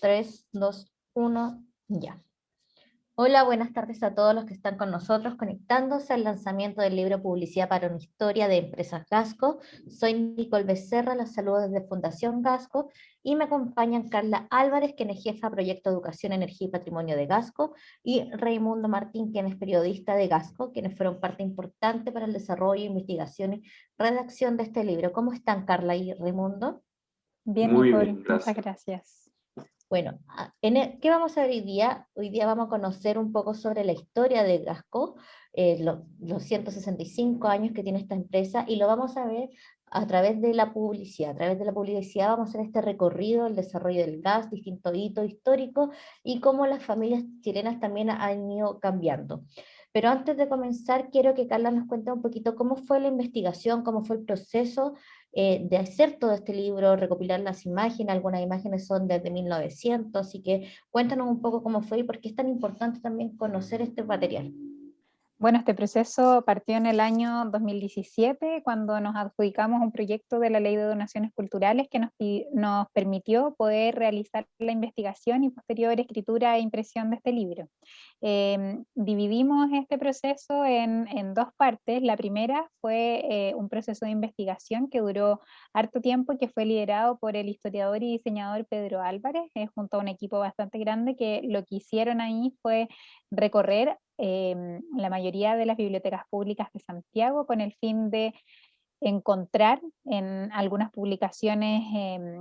3, 2, 1, ya. Hola, buenas tardes a todos los que están con nosotros conectándose al lanzamiento del libro Publicidad para una Historia de Empresas Gasco. Soy Nicole Becerra, los saludo desde Fundación Gasco y me acompañan Carla Álvarez, quien es jefa Proyecto Educación, Energía y Patrimonio de Gasco, y Raimundo Martín, quien es periodista de Gasco, quienes fueron parte importante para el desarrollo, investigación y redacción de este libro. ¿Cómo están, Carla y Raimundo? Bien, Muy Nicole, bien, muchas gracias. gracias. Bueno, ¿qué vamos a ver hoy día? Hoy día vamos a conocer un poco sobre la historia de Gasco, los 165 años que tiene esta empresa, y lo vamos a ver a través de la publicidad. A través de la publicidad vamos a hacer este recorrido, el desarrollo del gas, distintos hitos históricos, y cómo las familias chilenas también han ido cambiando. Pero antes de comenzar, quiero que Carla nos cuente un poquito cómo fue la investigación, cómo fue el proceso de hacer todo este libro, recopilar las imágenes. Algunas imágenes son desde 1900, así que cuéntanos un poco cómo fue y por qué es tan importante también conocer este material. Bueno, este proceso partió en el año 2017, cuando nos adjudicamos un proyecto de la Ley de Donaciones Culturales que nos permitió poder realizar la investigación y posterior escritura e impresión de este libro. Dividimos este proceso en dos partes. La primera fue un proceso de investigación que duró harto tiempo y que fue liderado por el historiador y diseñador Pedro Álvarez, junto a un equipo bastante grande, que lo que hicieron ahí fue recorrer la mayoría de las bibliotecas públicas de Santiago con el fin de encontrar en algunas publicaciones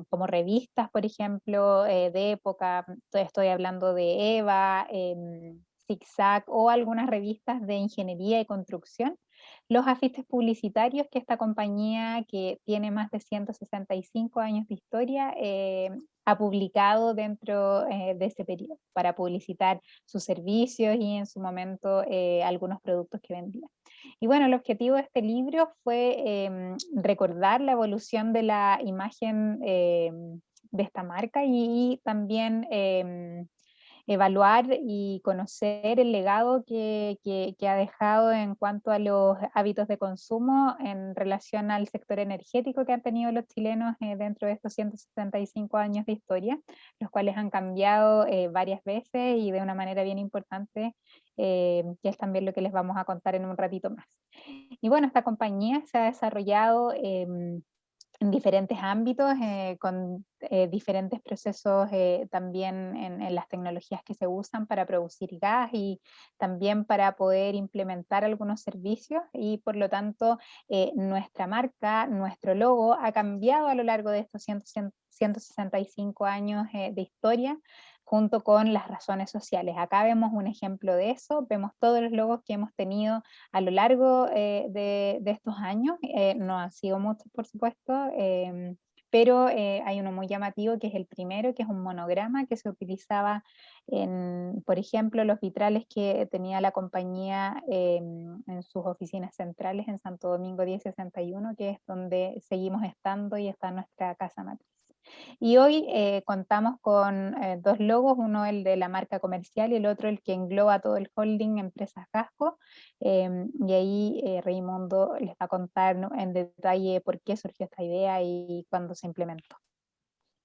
como revistas, por ejemplo, de época. Estoy hablando de EVA, ZigZag o algunas revistas de ingeniería y construcción, los afiches publicitarios que esta compañía, que tiene más de 165 años de historia, ha publicado dentro de ese periodo para publicitar sus servicios y en su momento algunos productos que vendían. Y bueno, el objetivo de este libro fue recordar la evolución de la imagen de esta marca y también evaluar y conocer el legado que ha dejado en cuanto a los hábitos de consumo en relación al sector energético que han tenido los chilenos dentro de estos 165 años de historia, los cuales han cambiado varias veces y de una manera bien importante, que es también lo que les vamos a contar en un ratito más. Y bueno, esta compañía se ha desarrollado en diferentes ámbitos, con diferentes procesos también en las tecnologías que se usan para producir gas y también para poder implementar algunos servicios, y por lo tanto nuestra marca, nuestro logo ha cambiado a lo largo de estos 165 años de historia, junto con las razones sociales. Acá vemos un ejemplo de eso, vemos todos los logos que hemos tenido a lo largo de estos años. No han sido muchos, por supuesto, pero hay uno muy llamativo, que es el primero, que es un monograma que se utilizaba en, por ejemplo, los vitrales que tenía la compañía en sus oficinas centrales en Santo Domingo 1061, que es donde seguimos estando y está nuestra casa matriz. Y hoy contamos con dos logos, uno el de la marca comercial y el otro el que engloba todo el holding Empresas Gasco, y ahí Raimundo les va a contar, ¿no?, en detalle por qué surgió esta idea y cuándo se implementó.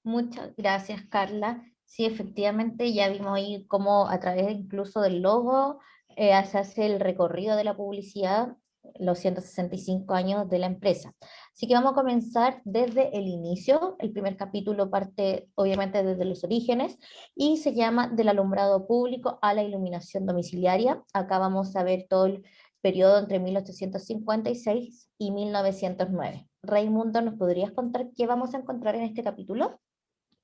Muchas gracias, Carla. Sí, efectivamente, ya vimos ahí cómo a través incluso del logo se hace el recorrido de la publicidad, los 165 años de la empresa. Así que vamos a comenzar desde el inicio. El primer capítulo parte obviamente desde los orígenes y se llama Del alumbrado público a la iluminación domiciliaria. Acá vamos a ver todo el periodo entre 1856 y 1909. Raimundo, ¿nos podrías contar qué vamos a encontrar en este capítulo?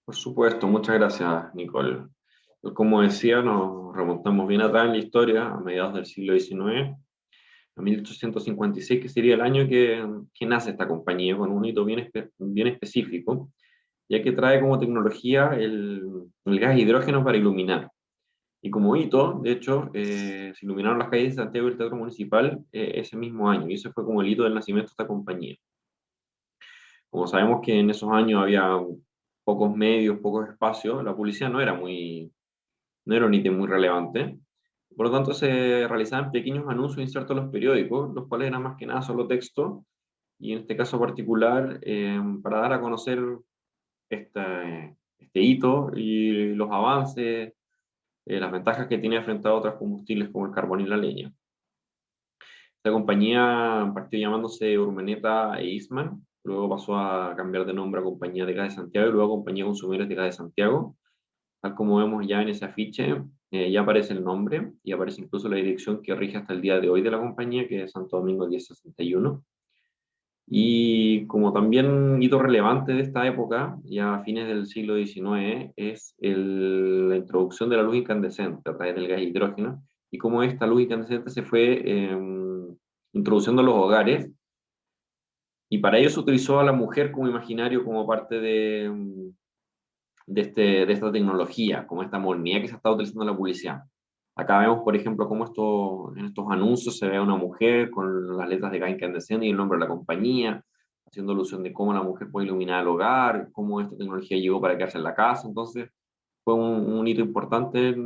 Por supuesto, muchas gracias, Nicole. Pues, como decía, nos remontamos bien atrás en la historia, a mediados del siglo XIX, a 1856, que sería el año que nace esta compañía, con un hito bien específico, ya que trae como tecnología el gas hidrógeno para iluminar. Y como hito, de hecho, se iluminaron las calles de Santiago y el Teatro Municipal ese mismo año, y ese fue como el hito del nacimiento de esta compañía. Como sabemos que en esos años había pocos medios, pocos espacios, la publicidad no era un ítem muy relevante. Por lo tanto, se realizaban pequeños anuncios insertos en los periódicos, los cuales eran más que nada solo texto, y en este caso particular, para dar a conocer este hito y los avances, las ventajas que tiene frente a otros combustibles como el carbón y la leña. Esta compañía partió llamándose Urmeneta e Eastman, luego pasó a cambiar de nombre a Compañía de Gas de Santiago y luego Compañía de Consumidores de Gas de Santiago. Tal como vemos ya en ese afiche, ya aparece el nombre y aparece incluso la dirección que rige hasta el día de hoy de la compañía, que es Santo Domingo 1061. Y como también hito relevante de esta época, ya a fines del siglo XIX, es la introducción de la luz incandescente a través del gas hidrógeno y cómo esta luz incandescente se fue introduciendo en los hogares. Y para ello se utilizó a la mujer como imaginario, como parte de esta tecnología, como esta modernidad que se está utilizando en la publicidad. Acá vemos, por ejemplo, cómo en estos anuncios se ve a una mujer con las letras de gas incandescente y el nombre de la compañía, haciendo alusión de cómo la mujer puede iluminar el hogar, cómo esta tecnología llegó para quedarse en la casa. Entonces, fue un hito importante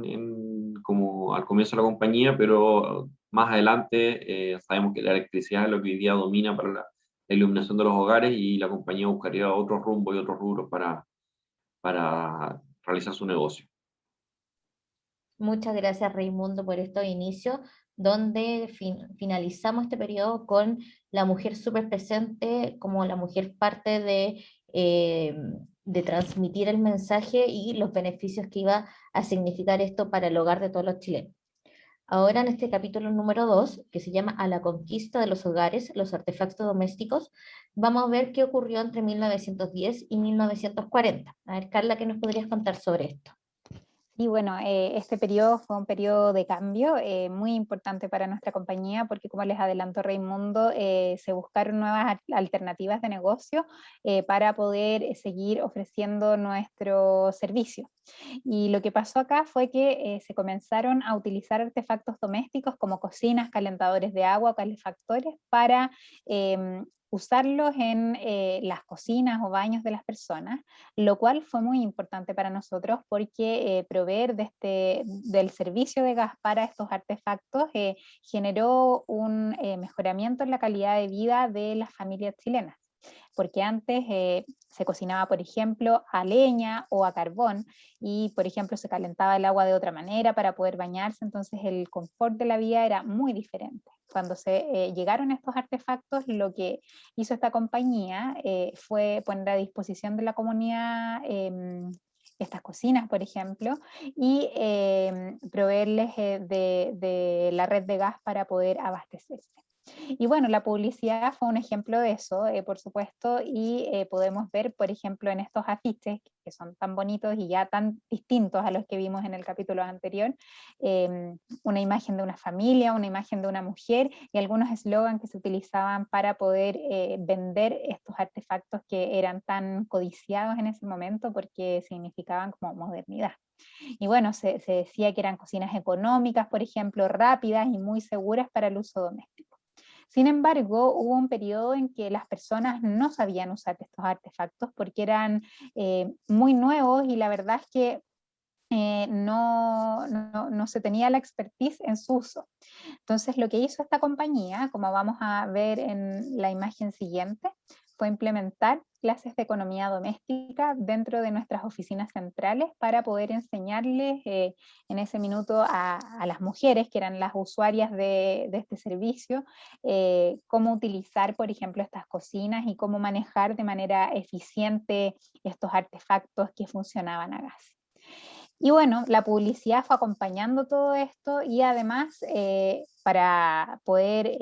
como al comienzo de la compañía, pero más adelante sabemos que la electricidad es lo que hoy día domina para la iluminación de los hogares y la compañía buscaría otros rumbos y otros rubros para realizar su negocio. Muchas gracias, Raimundo, por estos inicios, donde finalizamos este periodo con la mujer súper presente, como la mujer parte de transmitir el mensaje y los beneficios que iba a significar esto para el hogar de todos los chilenos. Ahora en este capítulo número 2, que se llama A la conquista de los hogares, los artefactos domésticos, vamos a ver qué ocurrió entre 1910 y 1940. A ver, Carla, ¿qué nos podrías contar sobre esto? Y bueno, este periodo fue un periodo de cambio muy importante para nuestra compañía porque, como les adelantó Raimundo, se buscaron nuevas alternativas de negocio para poder seguir ofreciendo nuestro servicio. Y lo que pasó acá fue que se comenzaron a utilizar artefactos domésticos como cocinas, calentadores de agua, calefactores para usarlos en las cocinas o baños de las personas, lo cual fue muy importante para nosotros porque proveer del servicio de gas para estos artefactos generó un mejoramiento en la calidad de vida de las familias chilenas. Porque antes se cocinaba, por ejemplo, a leña o a carbón y, por ejemplo, se calentaba el agua de otra manera para poder bañarse, entonces el confort de la vida era muy diferente. Cuando llegaron estos artefactos, lo que hizo esta compañía fue poner a disposición de la comunidad estas cocinas, por ejemplo, y proveerles de la red de gas para poder abastecerse. Y bueno, la publicidad fue un ejemplo de eso, por supuesto, y podemos ver, por ejemplo, en estos afiches, que son tan bonitos y ya tan distintos a los que vimos en el capítulo anterior, una imagen de una familia, una imagen de una mujer y algunos eslogans que se utilizaban para poder vender estos artefactos que eran tan codiciados en ese momento porque significaban como modernidad. Y bueno, se decía que eran cocinas económicas, por ejemplo, rápidas y muy seguras para el uso doméstico. Sin embargo, hubo un periodo en que las personas no sabían usar estos artefactos porque eran muy nuevos y la verdad es que no se tenía la expertise en su uso. Entonces, lo que hizo esta compañía, como vamos a ver en la imagen siguiente, fue implementar clases de economía doméstica dentro de nuestras oficinas centrales para poder enseñarles en ese minuto a las mujeres, que eran las usuarias de este servicio, cómo utilizar, por ejemplo, estas cocinas y cómo manejar de manera eficiente estos artefactos que funcionaban a gas. Y bueno, la publicidad fue acompañando todo esto y además para poder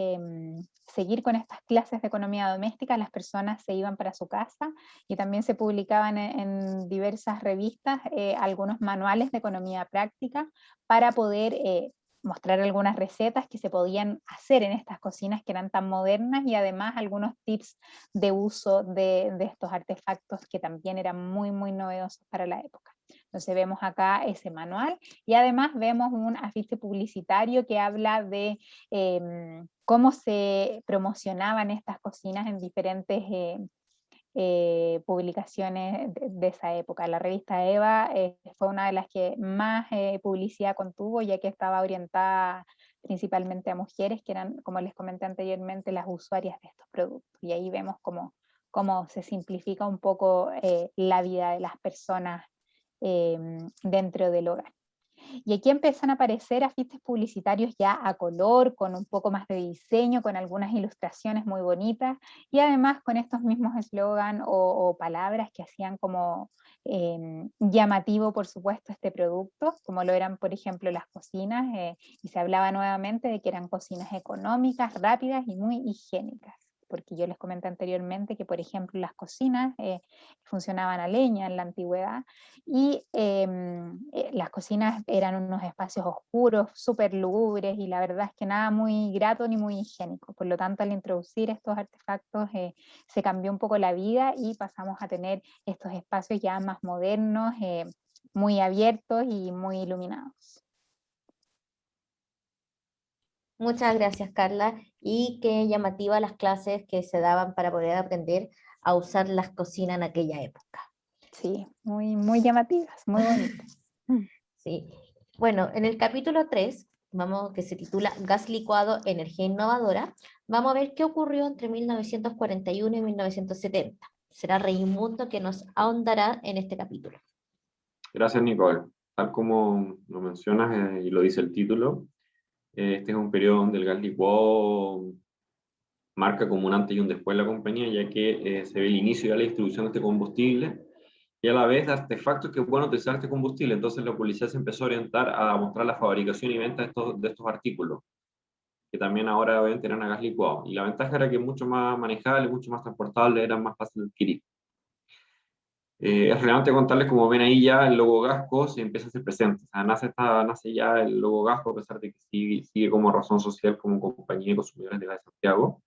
seguir con estas clases de economía doméstica, las personas se iban para su casa y también se publicaban en diversas revistas algunos manuales de economía práctica para poder mostrar algunas recetas que se podían hacer en estas cocinas que eran tan modernas y además algunos tips de uso de estos artefactos que también eran muy, muy novedosos para la época. Entonces vemos acá ese manual y además vemos un afiche publicitario que habla de cómo se promocionaban estas cocinas en diferentes publicaciones de esa época. La revista Eva fue una de las que más publicidad contuvo, ya que estaba orientada principalmente a mujeres, que eran, como les comenté anteriormente, las usuarias de estos productos. Y ahí vemos cómo se simplifica un poco la vida de las personas dentro del hogar. Y aquí empiezan a aparecer afiches publicitarios ya a color, con un poco más de diseño, con algunas ilustraciones muy bonitas, y además con estos mismos eslogan o palabras que hacían como llamativo, por supuesto, este producto, como lo eran, por ejemplo, las cocinas, y se hablaba nuevamente de que eran cocinas económicas, rápidas y muy higiénicas. Porque yo les comenté anteriormente que, por ejemplo, las cocinas funcionaban a leña en la antigüedad, y las cocinas eran unos espacios oscuros, súper lúgubres, y la verdad es que nada muy grato ni muy higiénico. Por lo tanto, al introducir estos artefactos se cambió un poco la vida y pasamos a tener estos espacios ya más modernos, muy abiertos y muy iluminados. Muchas gracias, Carla. Y qué llamativas las clases que se daban para poder aprender a usar las cocinas en aquella época. Sí, muy, muy llamativas, muy bonitas. Sí. Bueno, en el capítulo 3, que se titula Gas licuado, energía innovadora, vamos a ver qué ocurrió entre 1941 y 1970. Será Raimundo que nos ahondará en este capítulo. Gracias, Nicole. Tal como lo mencionas y lo dice el título, este es un periodo donde el gas licuado marca como un antes y un después en la compañía, ya que se ve el inicio de la distribución de este combustible y a la vez de artefactos que pueden utilizar este combustible. Entonces la publicidad se empezó a orientar a mostrar la fabricación y venta de estos artículos, que también ahora obviamente eran a gas licuado. Y la ventaja era que es mucho más manejable, mucho más transportable, era más fácil de adquirir. Es relevante contarles, como ven ahí ya, el logo Gasco se empieza a hacer presente. O sea, nace ya el logo Gasco, a pesar de que sigue como razón social, como compañía de consumidores de gas de Santiago.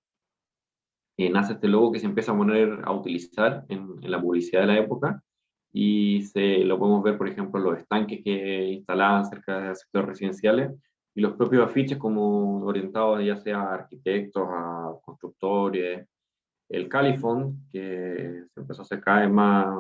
Nace este logo que se empieza a utilizar en la publicidad de la época, y lo podemos ver, por ejemplo, en los estanques que instalaban cerca de sectores residenciales, y los propios afiches como orientados ya sea a arquitectos, a constructores, el Califón, que se empezó a hacer cada vez más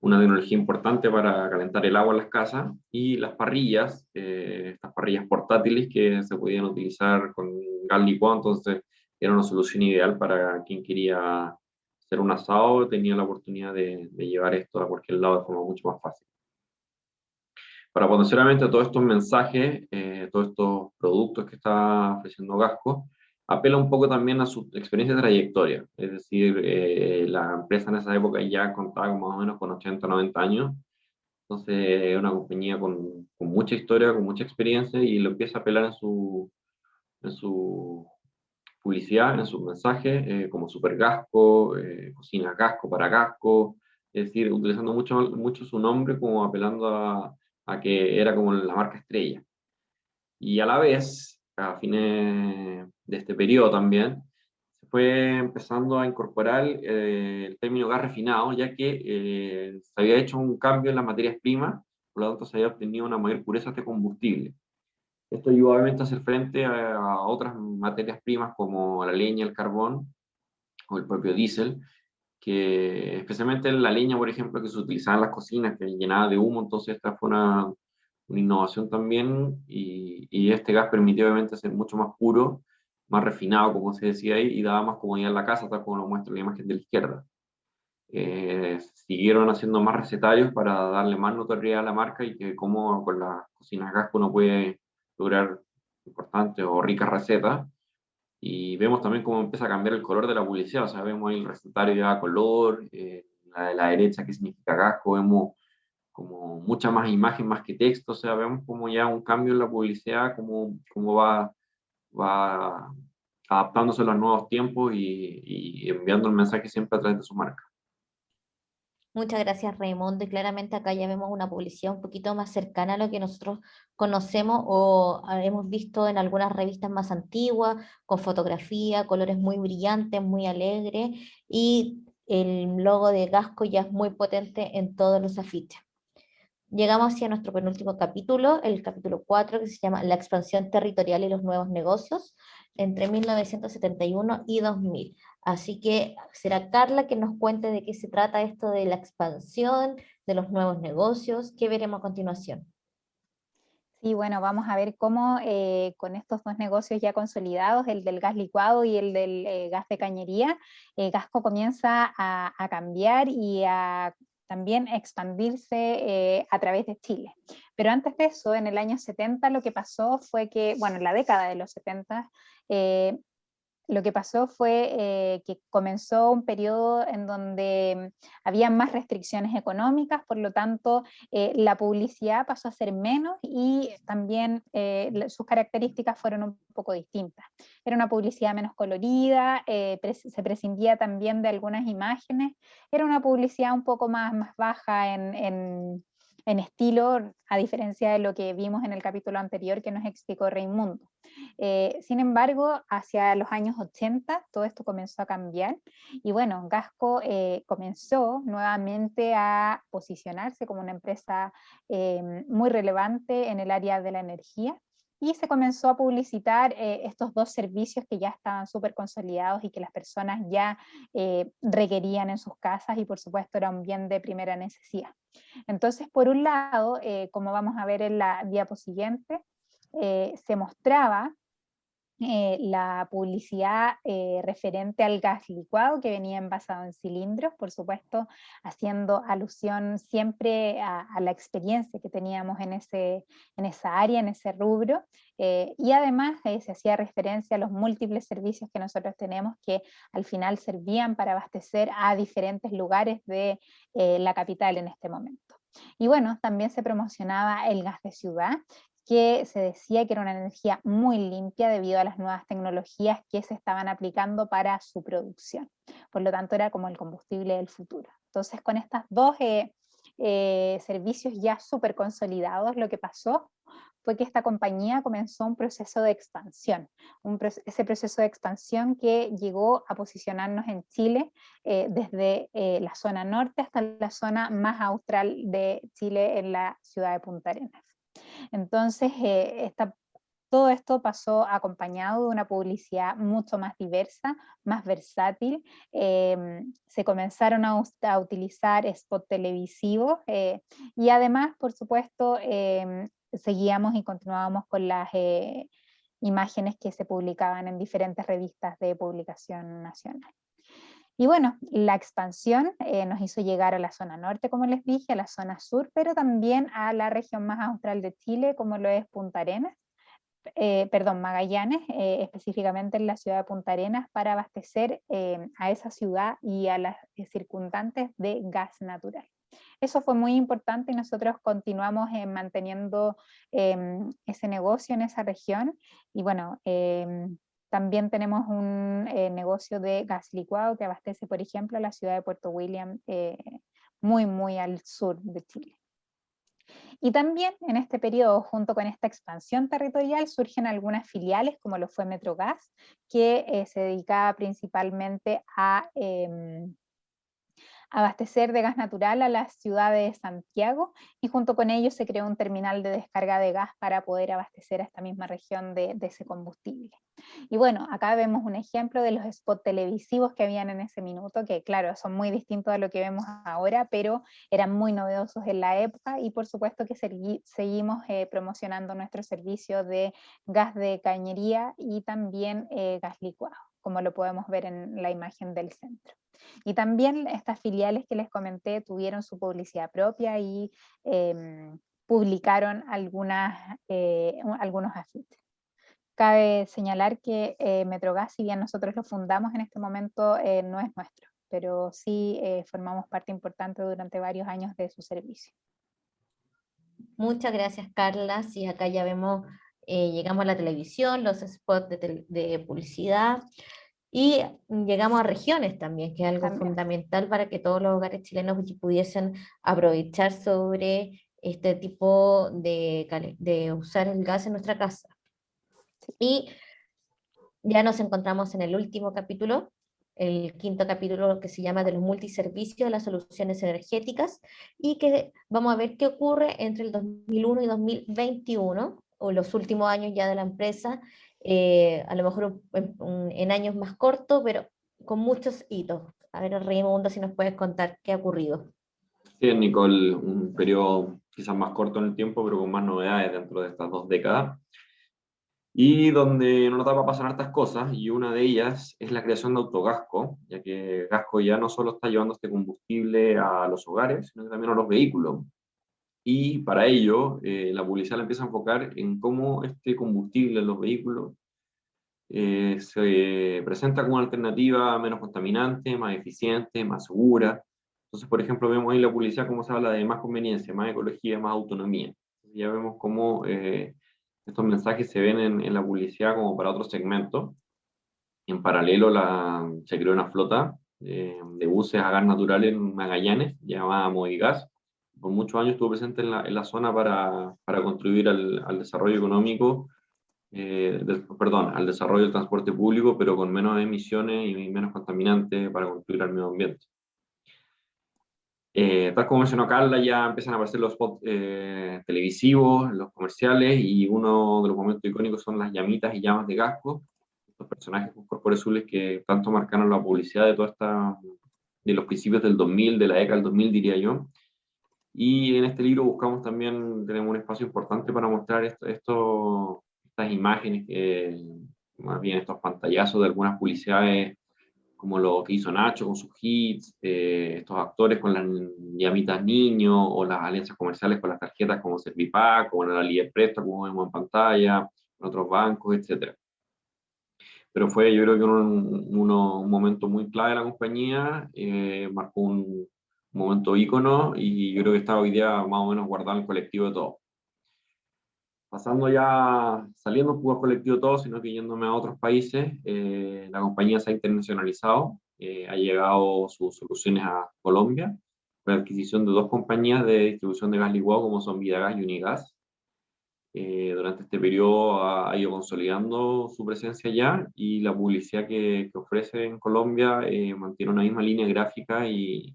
una tecnología importante para calentar el agua en las casas, y las parrillas, estas parrillas portátiles que se podían utilizar con gas licuado. Entonces era una solución ideal para quien quería hacer un asado, tenía la oportunidad de llevar esto a cualquier lado de forma mucho más fácil. Para potencialmente todos estos mensajes, todos estos productos que está ofreciendo Gasco, apela un poco también a su experiencia de trayectoria. Es decir, la empresa en esa época ya contaba con más o menos con 80 o 90 años. Entonces es una compañía con mucha historia, con mucha experiencia, y lo empieza a apelar en su publicidad, en sus mensajes, como Super Gasco, Cocina Gasco para Gasco, es decir, utilizando mucho su nombre, como apelando a que era como la marca estrella. Y a la vez, a fines de este periodo también, se fue empezando a incorporar el término gas refinado, ya que se había hecho un cambio en las materias primas, por lo tanto se había obtenido una mayor pureza de este combustible. Esto ayudó obviamente a hacer frente a otras materias primas como la leña, el carbón o el propio diésel, que especialmente la leña, por ejemplo, que se utilizaba en las cocinas, que llenaba de humo. Entonces esta fue una innovación también, y este gas permitió obviamente ser mucho más puro, más refinado, como se decía ahí, y daba más comodidad en la casa, tal como lo muestra la imagen de la izquierda. Siguieron haciendo más recetarios para darle más notoriedad a la marca, y que como con las cocinas gas uno puede lograr importantes o ricas recetas. Y vemos también cómo empieza a cambiar el color de la publicidad. O sea, vemos ahí el recetario ya a color, la de la derecha que significa Gasco, vemos como mucha más imagen más que texto. O sea, vemos como ya un cambio en la publicidad, cómo va adaptándose a los nuevos tiempos y enviando el mensaje siempre a través de su marca. Muchas gracias, Raimundo. Y claramente acá ya vemos una publicidad un poquito más cercana a lo que nosotros conocemos o hemos visto en algunas revistas más antiguas, con fotografía, colores muy brillantes, muy alegres, y el logo de Gasco ya es muy potente en todos los afiches. Llegamos hacia nuestro penúltimo capítulo, el capítulo 4, que se llama La expansión territorial y los nuevos negocios entre 1971 y 2000. Así que será Carla que nos cuente de qué se trata esto de la expansión, de los nuevos negocios. ¿Qué veremos a continuación? Sí, bueno, vamos a ver cómo con estos dos negocios ya consolidados, el del gas licuado y el del gas de cañería, Gasco comienza a cambiar y a también expandirse a través de Chile. Pero antes de eso, en el año 70, lo que pasó fue que, bueno, en la década de los 70, lo que pasó fue que comenzó un periodo en donde había más restricciones económicas, por lo tanto la publicidad pasó a ser menos y también sus características fueron un poco distintas. Era una publicidad menos colorida, se prescindía también de algunas imágenes, era una publicidad un poco más baja en estilo, a diferencia de lo que vimos en el capítulo anterior que nos explicó Raimundo. Sin embargo, hacia los años 80 todo esto comenzó a cambiar y bueno, Gasco comenzó nuevamente a posicionarse como una empresa muy relevante en el área de la energía y se comenzó a publicitar estos dos servicios que ya estaban súper consolidados y que las personas ya requerían en sus casas y por supuesto era un bien de primera necesidad. Entonces, por un lado, como vamos a ver en la diapo siguiente, se mostraba la publicidad referente al gas licuado que venía envasado en cilindros, por supuesto, haciendo alusión siempre a la experiencia que teníamos en esa área, en ese rubro, y además se hacía referencia a los múltiples servicios que nosotros tenemos que al final servían para abastecer a diferentes lugares de la capital en este momento. Y bueno, también se promocionaba el gas de ciudad, que se decía que era una energía muy limpia debido a las nuevas tecnologías que se estaban aplicando para su producción. Por lo tanto, era como el combustible del futuro. Entonces, con estos dos servicios ya súper consolidados, lo que pasó fue que esta compañía comenzó un proceso de expansión, ese proceso de expansión que llegó a posicionarnos en Chile desde la zona norte hasta la zona más austral de Chile en la ciudad de Punta Arenas. Entonces, todo esto pasó acompañado de una publicidad mucho más diversa, más versátil. Se comenzaron a utilizar spots televisivos y además, por supuesto, seguíamos y continuábamos con las imágenes que se publicaban en diferentes revistas de publicación nacional. Y bueno, la expansión nos hizo llegar a la zona norte, como les dije, a la zona sur, pero también a la región más austral de Chile, como lo es Punta Arenas, Magallanes, específicamente en la ciudad de Punta Arenas, para abastecer a esa ciudad y a las circundantes de gas natural. Eso fue muy importante y nosotros continuamos manteniendo ese negocio en esa región. Y bueno, también tenemos un negocio de gas licuado que abastece, por ejemplo, a la ciudad de Puerto William, muy al sur de Chile. Y también en este periodo, junto con esta expansión territorial, surgen algunas filiales, como lo fue Metrogas, que se dedicaba principalmente a abastecer de gas natural a la ciudad de Santiago, y junto con ello se creó un terminal de descarga de gas para poder abastecer a esta misma región de ese combustible. Y bueno, acá vemos un ejemplo de los spots televisivos que habían en ese minuto, que claro, son muy distintos a lo que vemos ahora, pero eran muy novedosos en la época, y por supuesto que seguimos promocionando nuestro servicio de gas de cañería y también gas licuado, como lo podemos ver en la imagen del centro. Y también estas filiales que les comenté tuvieron su publicidad propia y publicaron algunos afiches. Cabe señalar que Metrogas, si bien nosotros lo fundamos en este momento, no es nuestro, pero sí formamos parte importante durante varios años de su servicio. Muchas gracias, Carla. Sí, acá ya vemos, llegamos a la televisión, los spots de publicidad, y llegamos a regiones también, que es algo fundamental para que todos los hogares chilenos pudiesen aprovechar sobre este tipo de usar el gas en nuestra casa. Y ya nos encontramos en el último capítulo, el quinto capítulo, que se llama de los multiservicios, las soluciones energéticas, y que vamos a ver qué ocurre entre el 2001 y 2021, o los últimos años ya de la empresa, a lo mejor en años más cortos, pero con muchos hitos. A ver, Raimundo, si nos puedes contar qué ha ocurrido. Sí, Nicole, un periodo quizás más corto en el tiempo, pero con más novedades dentro de estas 2 décadas. y donde en una etapa pasan hartas cosas, y una de ellas es la creación de Autogasco, ya que Gasco ya no solo está llevando este combustible a los hogares, sino que también a los vehículos. Y para ello, la publicidad la empieza a enfocar en cómo este combustible en los vehículos se presenta como una alternativa menos contaminante, más eficiente, más segura. Entonces, por ejemplo, vemos ahí la publicidad cómo se habla de más conveniencia, más ecología, más autonomía. Entonces, ya vemos cómo estos mensajes se ven en la publicidad como para otros segmentos. En paralelo se creó una flota de buses a gas natural en Magallanes, llamada Movigas. Por muchos años estuvo presente en la zona para contribuir al desarrollo económico, perdón, al desarrollo del transporte público, pero con menos emisiones y menos contaminantes para contribuir al medio ambiente. Tal como mencionó Carla, ya empiezan a aparecer los spots televisivos, los comerciales, y uno de los momentos icónicos son las llamitas y llamas de Gasco, estos personajes con cuerpos azules que tanto marcaron la publicidad de toda de los principios del 2000, de la década del 2000, diría yo. Y en este libro buscamos también, tenemos un espacio importante para mostrar estas imágenes, más bien estos pantallazos de algunas publicidades, como lo que hizo Nacho con sus hits, estos actores con las llamitas niños, o las alianzas comerciales con las tarjetas como Servipack, como la AliExpress, como vemos en pantalla, con otros bancos, etc. Pero fue, yo creo que un momento muy clave de la compañía, marcó un momento ícono, y yo creo que está hoy día más o menos guardado en el colectivo de todos. Pasando ya, saliendo un poco del colectivo de todos, sino que yéndome a otros países, la compañía se ha internacionalizado, ha llegado sus soluciones a Colombia, con la adquisición de dos compañías de distribución de gas licuado como son Vidagas y Unigas. Durante este periodo ha ido consolidando su presencia allá, y la publicidad que ofrece en Colombia mantiene una misma línea gráfica y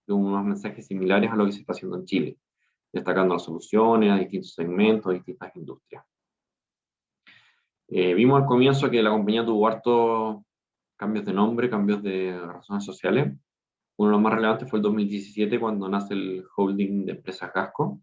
unos mensajes similares a lo que se está haciendo en Chile, destacando las soluciones a distintos segmentos, a distintas industrias. Vimos al comienzo que la compañía tuvo hartos cambios de nombre, cambios de razones sociales. Uno de los más relevantes fue el 2017, cuando nace el holding de empresas Gasco.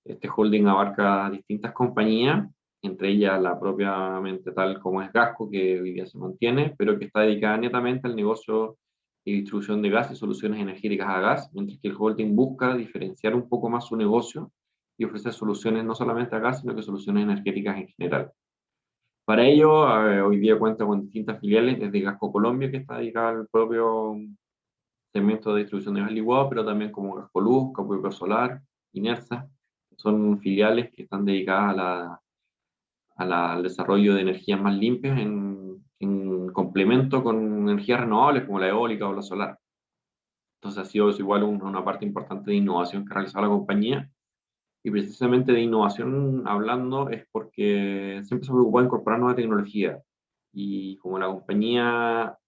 Este holding abarca distintas compañías, entre ellas la propiamente tal como es Gasco, que hoy día se mantiene, pero que está dedicada netamente al negocio de distribución de gas y soluciones energéticas a gas, mientras que el holding busca diferenciar un poco más su negocio y ofrecer soluciones no solamente a gas, sino que soluciones energéticas en general. Para ello, hoy día cuenta con distintas filiales, desde Gasco Colombia, que está dedicada al propio segmento de distribución de gas licuado, pero también como Gascoluz, Capó Solar, Inersa. Son filiales que están dedicadas al desarrollo de energías más limpias en complemento con energías renovables como la eólica o la solar. Entonces ha sido igual una parte importante de innovación que ha realizado la compañía. Y precisamente de innovación hablando es porque siempre se preocupó de incorporar nueva tecnología. Y como la compañía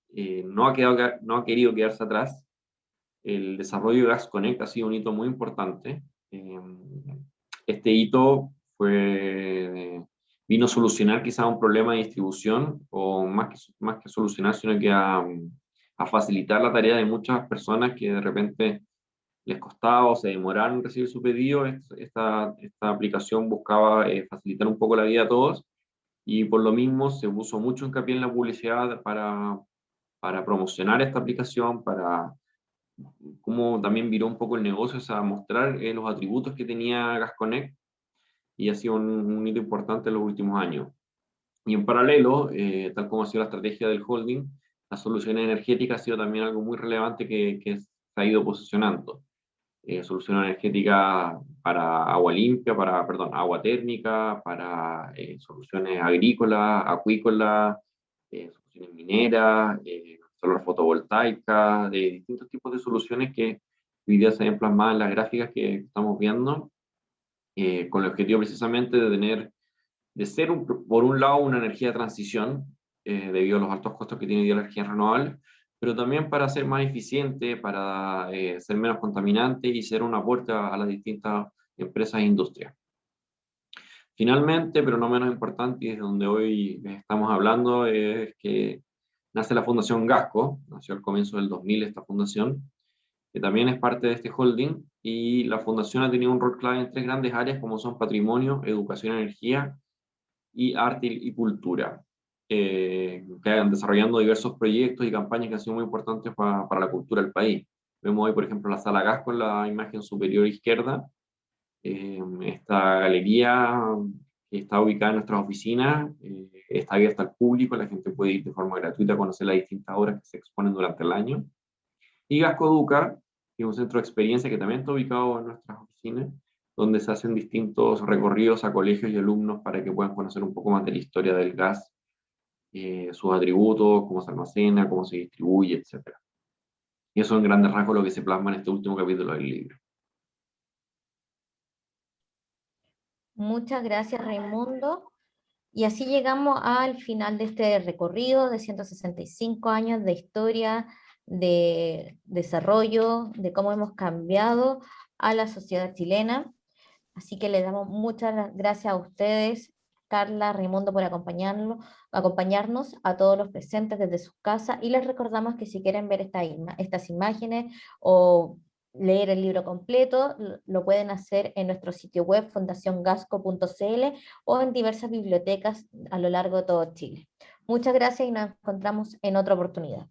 no ha querido quedarse atrás, el desarrollo de Gas Connect ha sido un hito muy importante. Este hito vino a solucionar quizá un problema de distribución, o más que solucionar, sino que a facilitar la tarea de muchas personas que de repente les costaba o se demoraron en recibir su pedido. Esta aplicación buscaba facilitar un poco la vida a todos, y por lo mismo se puso mucho hincapié en la publicidad para promocionar esta aplicación, para cómo también viró un poco el negocio, o sea, mostrar los atributos que tenía Gas Connect, y ha sido un hito importante en los últimos años. Y en paralelo, tal como ha sido la estrategia del holding, la solución energética ha sido también algo muy relevante que se ha ido posicionando. Solución energética para agua limpia, perdón, agua térmica, para soluciones agrícolas, acuícolas, soluciones mineras, solar fotovoltaica, de distintos tipos de soluciones que hoy día se ven plasmadas en las gráficas que estamos viendo, con el objetivo precisamente de ser, por un lado, una energía de transición, debido a los altos costos que tiene hoy día la energía renovable, pero también para ser más eficiente, para ser menos contaminante y ser un aporte a las distintas empresas e industrias. Finalmente, pero no menos importante, y es donde hoy estamos hablando, es que nace la Fundación Gasco. Nació al comienzo del 2000 esta fundación, que también es parte de este holding, y la fundación ha tenido un rol clave en tres grandes áreas como son patrimonio, educación y energía, y arte y cultura, que han desarrollando diversos proyectos y campañas que han sido muy importantes para la cultura del país. Vemos hoy, por ejemplo, la Sala Gasco en la imagen superior izquierda, esta galería que está ubicada en nuestras oficinas, está abierta al público, la gente puede ir de forma gratuita a conocer las distintas obras que se exponen durante el año. Y Gasco Educa, que es un centro de experiencia que también está ubicado en nuestras oficinas, donde se hacen distintos recorridos a colegios y alumnos para que puedan conocer un poco más de la historia del gas, sus atributos, cómo se almacena, cómo se distribuye, etc. Y eso en grandes rasgos lo que se plasma en este último capítulo del libro. Muchas gracias, Raimundo. Y así llegamos al final de este recorrido de 165 años de historia, de desarrollo, de cómo hemos cambiado a la sociedad chilena. Así que le damos muchas gracias a ustedes, Carla, Raimundo, por acompañarnos, a todos los presentes desde sus casas, y les recordamos que si quieren ver estas imágenes o leer el libro completo, lo pueden hacer en nuestro sitio web fundaciongasco.cl o en diversas bibliotecas a lo largo de todo Chile. Muchas gracias y nos encontramos en otra oportunidad.